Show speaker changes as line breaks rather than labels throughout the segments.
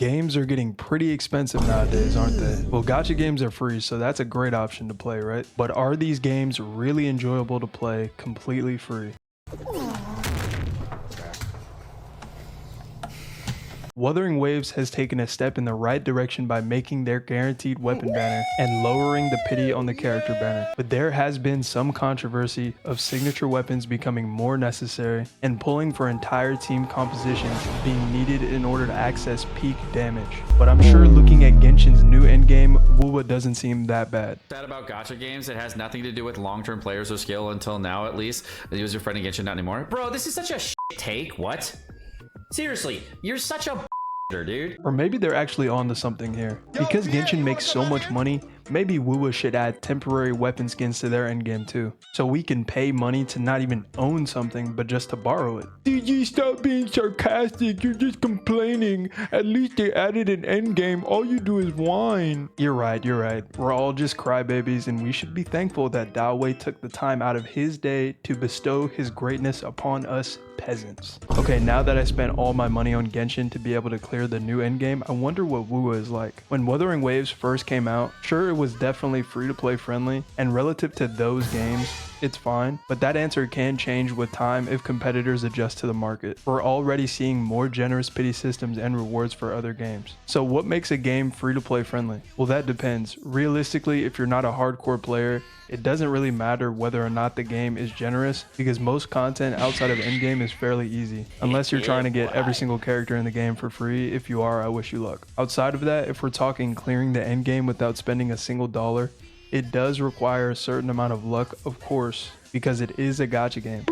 Games are getting pretty expensive nowadays, aren't they? Well, gacha games are free, so that's a great option to play, right? But are these games really enjoyable to play completely free? Wuthering Waves has taken a step in the right direction by making their guaranteed weapon banner and lowering the pity on the character banner. But there has been some controversy of signature weapons becoming more necessary and pulling for entire team compositions being needed in order to access peak damage. But I'm sure looking at Genshin's new endgame, Wuwa doesn't seem that bad.
Sad about gacha games, it has nothing to do with long-term players or skill until now, at least. He was your friend in Genshin, not anymore. Bro, this is such a take. What? Seriously, you're such a dude.
Or maybe they're actually onto something here. Because Genshin makes so much money, maybe Wuwa should add temporary weapon skins to their endgame too. So we can pay money to not even own something, but just to borrow it. DG, stop being sarcastic, you're just complaining. At least they added an endgame, all you do is whine. You're right. We're all just crybabies and we should be thankful that Daowei took the time out of his day to bestow his greatness upon us peasants. Okay, now that I spent all my money on Genshin to be able to clear the new endgame, I wonder what Wuwa is like. When Wuthering Waves first came out, sure, it was definitely free to play friendly, and relative to those games, it's fine, but that answer can change with time if competitors adjust to the market. We're already seeing more generous pity systems and rewards for other games. So what makes a game free to play friendly? Well, that depends. Realistically, if you're not a hardcore player, it doesn't really matter whether or not the game is generous because most content outside of endgame is fairly easy. Unless you're trying to get every single character in the game for free. If you are, I wish you luck. Outside of that, if we're talking clearing the endgame without spending a single dollar, it does require a certain amount of luck, of course, because it is a gacha game.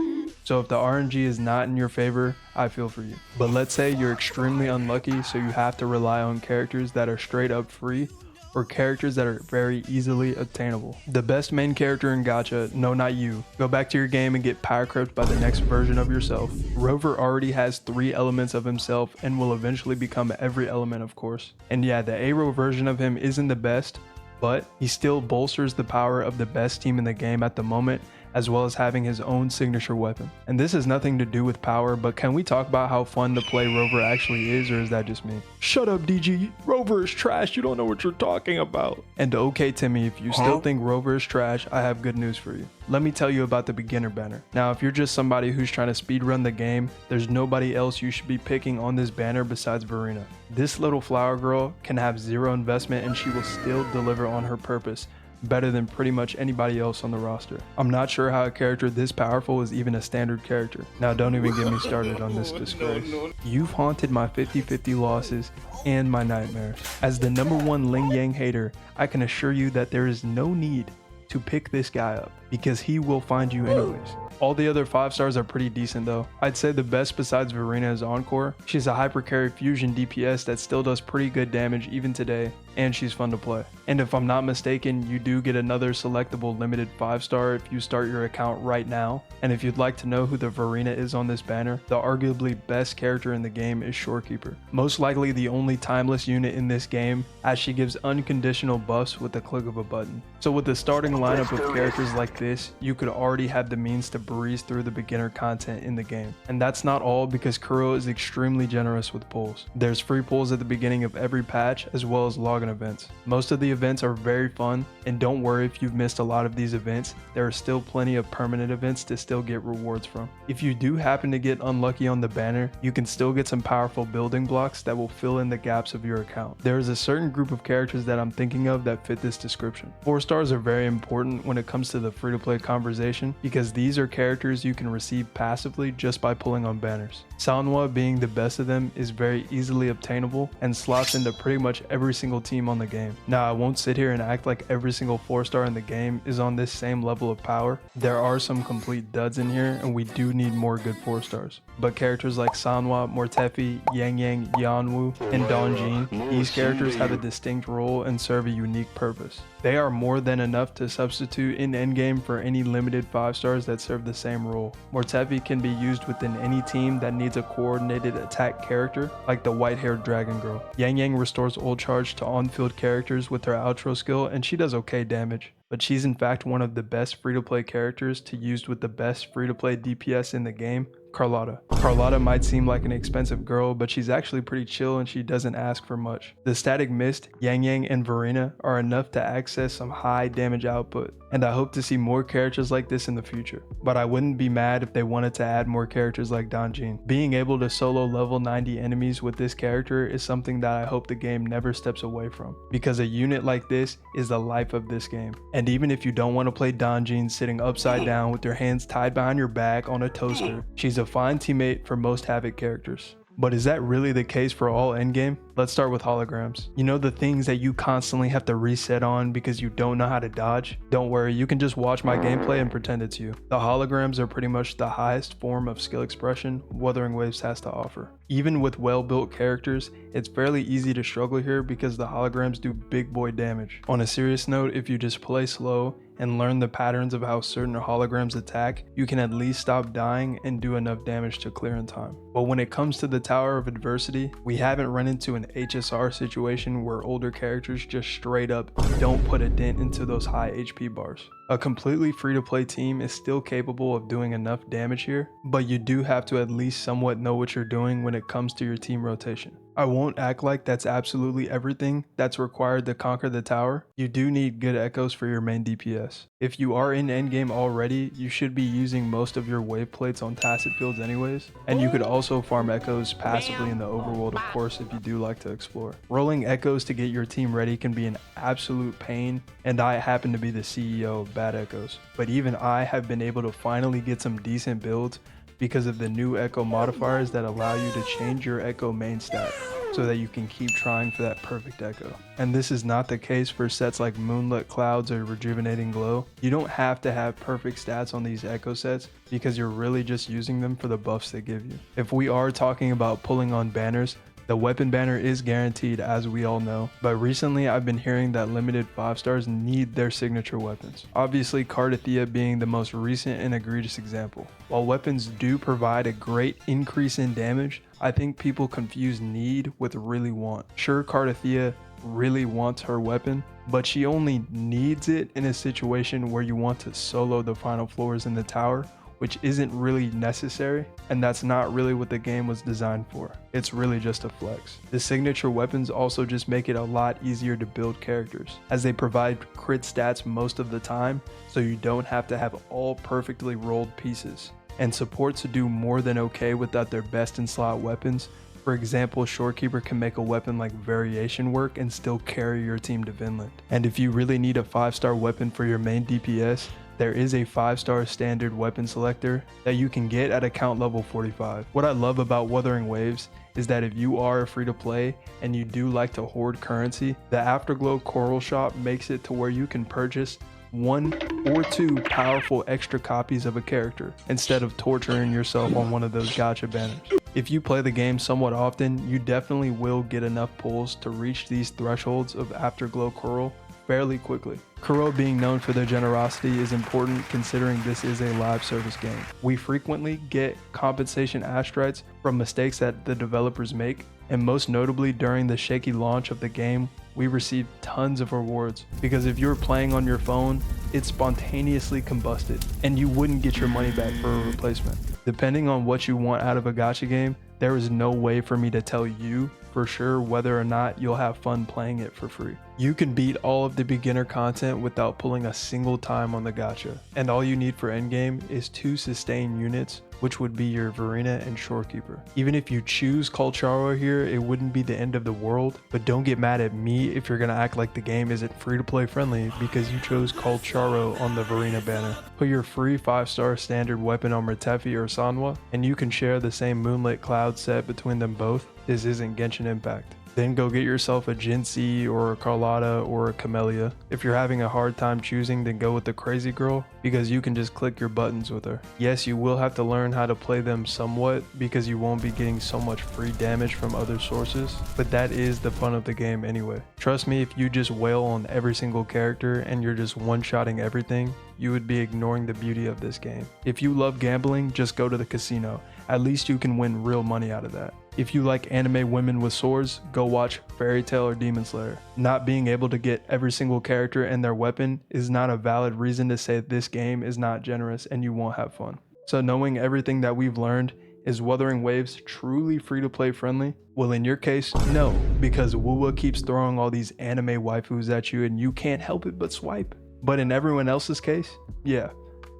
So if the RNG is not in your favor, I feel for you. But let's say you're extremely unlucky, so you have to rely on characters that are straight up free or characters that are very easily obtainable. The best main character in gacha, no, not you. Go back to your game and get power crept by the next version of yourself. Rover already has 3 elements of himself and will eventually become every element, of course. And yeah, the Aero version of him isn't the best, but he still bolsters the power of the best team in the game at the moment, as well as having his own signature weapon. And this has nothing to do with power, but can we talk about how fun to play Rover actually is, or is that just me? Shut up, DG. Rover is trash. You don't know what you're talking about. And okay, Timmy, if you still think Rover is trash, I have good news for you. Let me tell you about the beginner banner. Now, if you're just somebody who's trying to speedrun the game, there's nobody else you should be picking on this banner besides Verena. This little flower girl can have 0 investment and she will still deliver on her purpose, better than pretty much anybody else on the roster. I'm not sure how a character this powerful is even a standard character. Now don't even get me started on this disgrace. You've haunted my 50-50 losses and my nightmares. As the #1 Ling Yang hater, I can assure you that there is no need to pick this guy up because he will find you anyways. All the other 5 stars are pretty decent though. I'd say the best besides Verena is Encore. She's a hyper carry fusion DPS that still does pretty good damage even today, and she's fun to play. And if I'm not mistaken, you do get another selectable limited 5-star if you start your account right now. And if you'd like to know who the Verena is on this banner, the arguably best character in the game is Shorekeeper. Most likely the only timeless unit in this game, as she gives unconditional buffs with the click of a button. So with the starting lineup of characters like this, you could already have the means to breeze through the beginner content in the game. And that's not all, because Kuro is extremely generous with pulls. There's free pulls at the beginning of every patch, as well as login events. Most of the events are very fun, and don't worry if you've missed a lot of these events, there are still plenty of permanent events to still get rewards from. If you do happen to get unlucky on the banner, you can still get some powerful building blocks that will fill in the gaps of your account. There is a certain group of characters that I'm thinking of that fit this description. 4 stars are very important when it comes to the free-to-play conversation, because these are characters you can receive passively just by pulling on banners. Sanwa, being the best of them, is very easily obtainable and slots into pretty much every single team on the game. Now, I won't sit here and act like every single 4-star in the game is on this same level of power. There are some complete duds in here, and we do need more good 4-stars. But characters like Sanwa, Mortefi, Yang Yang, Yanwu, and Donjin, these characters have a distinct role and serve a unique purpose. They are more than enough to substitute in endgame for any limited 5-stars that serve the same role. Mortefi can be used within any team that needs a coordinated attack character, like the white-haired dragon girl. Yang Yang restores ult charge to on-field characters with her outro skill, and she does okay damage. But she's in fact one of the best free-to-play characters to use with the best free-to-play DPS in the game, Carlotta. Carlotta might seem like an expensive girl, but she's actually pretty chill and she doesn't ask for much. The Static Mist, Yang Yang, and Verena are enough to access some high damage output, and I hope to see more characters like this in the future. But I wouldn't be mad if they wanted to add more characters like Donjin. Being able to solo level 90 enemies with this character is something that I hope the game never steps away from, because a unit like this is the life of this game. And even if you don't want to play Donjin sitting upside down with your hands tied behind your back on a toaster, she's a fine teammate for most Havoc characters. But is that really the case for all endgame? Let's start with holograms. You know, the things that you constantly have to reset on because you don't know how to dodge? Don't worry, you can just watch my gameplay and pretend it's you. The holograms are pretty much the highest form of skill expression Wuthering Waves has to offer. Even with well-built characters, it's fairly easy to struggle here because the holograms do big boy damage. On a serious note, if you just play slow and learn the patterns of how certain holograms attack, you can at least stop dying and do enough damage to clear in time. But when it comes to the Tower of Adversity, we haven't run into an HSR situation where older characters just straight up don't put a dent into those high HP bars. A completely free-to-play team is still capable of doing enough damage here, but you do have to at least somewhat know what you're doing when it comes to your team rotation. I won't act like that's absolutely everything that's required to conquer the tower. You do need good echoes for your main DPS. If you are in endgame already, you should be using most of your wave plates on tacit fields anyways, and you could also farm echoes passively in the overworld, of course, if you do like to explore. Rolling echoes to get your team ready can be an absolute pain, and I happen to be the CEO of Bad Echoes, but even I have been able to finally get some decent builds because of the new echo modifiers that allow you to change your echo main stat so that you can keep trying for that perfect echo. And this is not the case for sets like Moonlit Clouds or Rejuvenating Glow. You don't have to have perfect stats on these echo sets because you're really just using them for the buffs they give you. If we are talking about pulling on banners, the weapon banner is guaranteed, as we all know, but recently I've been hearing that limited 5 stars need their signature weapons. Obviously, Cardathea being the most recent and egregious example. While weapons do provide a great increase in damage, I think people confuse need with really want. Sure, Cardathea really wants her weapon, but she only needs it in a situation where you want to solo the final floors in the tower, which isn't really necessary, and that's not really what the game was designed for. It's really just a flex. The signature weapons also just make it a lot easier to build characters, as they provide crit stats most of the time, so you don't have to have all perfectly rolled pieces. And supports do more than okay without their best in slot weapons. For example, Shorekeeper can make a weapon like Variation work and still carry your team to Vinland. And if you really need a 5-star weapon for your main DPS, there is a 5-star standard weapon selector that you can get at account level 45. What I love about Wuthering Waves is that if you are free to play and you do like to hoard currency, the Afterglow Coral Shop makes it to where you can purchase 1 or 2 powerful extra copies of a character instead of torturing yourself on one of those gacha banners. If you play the game somewhat often, you definitely will get enough pulls to reach these thresholds of Afterglow Coral fairly quickly. Kuro being known for their generosity is important considering this is a live service game. We frequently get compensation astrites from mistakes that the developers make, and most notably during the shaky launch of the game, we received tons of rewards because if you were playing on your phone, it spontaneously combusted and you wouldn't get your money back for a replacement. Depending on what you want out of a gacha game, there is no way for me to tell you for sure whether or not you'll have fun playing it for free. You can beat all of the beginner content without pulling a single time on the gacha, and all you need for endgame is 2 sustain units, which would be your Verena and Shorekeeper. Even if you choose Kulcharo here, it wouldn't be the end of the world, but don't get mad at me if you're gonna act like the game isn't free to play friendly because you chose Kulcharo on the Verena banner. Put your free 5-star standard weapon on Murtefi or Sanwa, and you can share the same Moonlit Cloud set between them both. This isn't Genshin Impact. Then go get yourself a Jinxie or a Carlotta or a Camellia. If you're having a hard time choosing, then go with the Crazy Girl because you can just click your buttons with her. Yes, you will have to learn how to play them somewhat because you won't be getting so much free damage from other sources, but that is the fun of the game anyway. Trust me, if you just wail on every single character and you're just one-shotting everything, you would be ignoring the beauty of this game. If you love gambling, just go to the casino. At least you can win real money out of that. If you like anime women with swords, go watch Fairy Tail or Demon Slayer. Not being able to get every single character and their weapon is not a valid reason to say this game is not generous and you won't have fun. So knowing everything that we've learned, Is Wuthering Waves truly free-to-play friendly? Well, in your case, no, because Wuwa keeps throwing all these anime waifus at you and you can't help it but swipe. But in everyone else's case, yeah,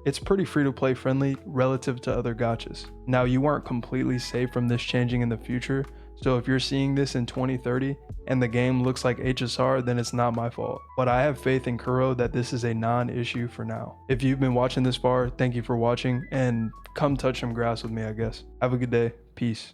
it's pretty free-to-play friendly relative to other gachas. Now, you aren't completely safe from this changing in the future, so if you're seeing this in 2030 and the game looks like HSR, then it's not my fault. But I have faith in Kuro that this is a non-issue for now. If you've been watching this far, thank you for watching, and come touch some grass with me, I guess. Have a good day. Peace.